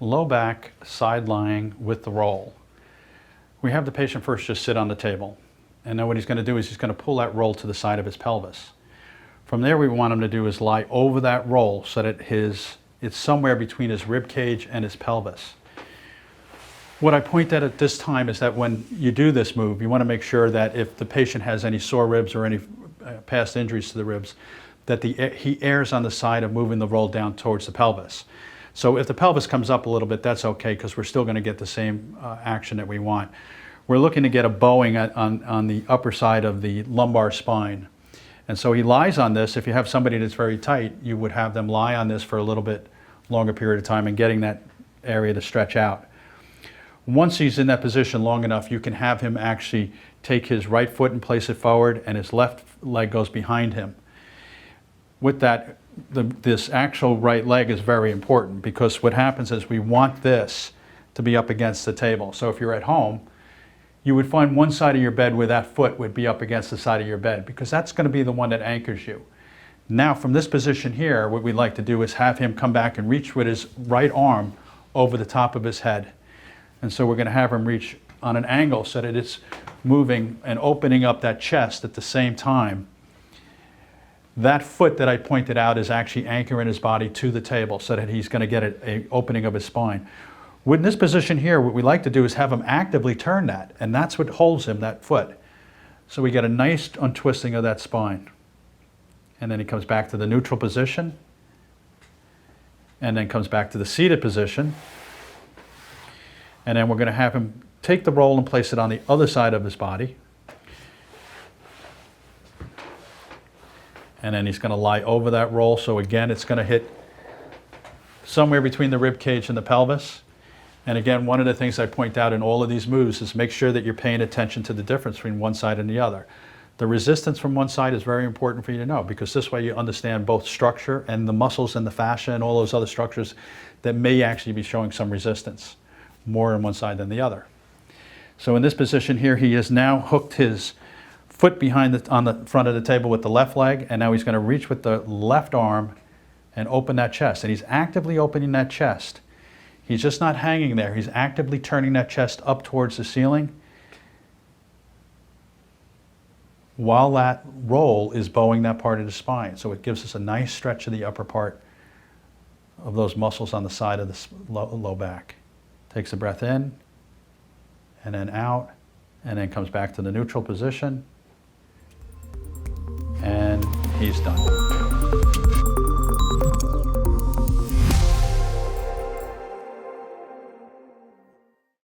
low back, side lying with the roll. We have the patient first just sit on the table. And then what he's going to do is he's going to pull that roll to the side of his pelvis. From there, what we want him to do is lie over that roll so that it's somewhere between his rib cage and his pelvis. What I point out at this time is that when you do this move, you want to make sure that if the patient has any sore ribs or any past injuries to the ribs, that he errs on the side of moving the roll down towards the pelvis. So if the pelvis comes up a little bit, that's okay, because we're still going to get the same action that we want. We're looking to get a bowing on the upper side of the lumbar spine. And so he lies on this. If you have somebody that's very tight, you would have them lie on this for a little bit longer period of time and getting that area to stretch out. Once he's in that position long enough, you can have him actually take his right foot and place it forward, and his left leg goes behind him. With that, this actual right leg is very important, because what happens is we want this to be up against the table. So if you're at home, you would find one side of your bed where that foot would be up against the side of your bed, because that's going to be the one that anchors you. Now from this position here, what we'd like to do is have him come back and reach with his right arm over the top of his head. And so we're going to have him reach on an angle so that it's moving and opening up that chest at the same time. That foot that I pointed out is actually anchoring his body to the table so that he's going to get an opening of his spine. In this position here, what we like to do is have him actively turn that, and that's what holds him, that foot. So we get a nice untwisting of that spine. And then he comes back to the neutral position, and then comes back to the seated position. And then we're going to have him take the roll and place it on the other side of his body. And then he's going to lie over that roll. So again, it's going to hit somewhere between the rib cage and the pelvis. And again, one of the things I point out in all of these moves is make sure that you're paying attention to the difference between one side and the other. The resistance from one side is very important for you to know, because this way you understand both structure and the muscles and the fascia and all those other structures that may actually be showing some resistance, more on one side than the other. So in this position here, he has now hooked his foot behind on the front of the table with the left leg, and now he's going to reach with the left arm and open that chest. And he's actively opening that chest. He's just not hanging there. He's actively turning that chest up towards the ceiling while that roll is bowing that part of the spine. So it gives us a nice stretch of the upper part of those muscles on the side of the low back. Takes a breath in, and then out, and then comes back to the neutral position, and he's done.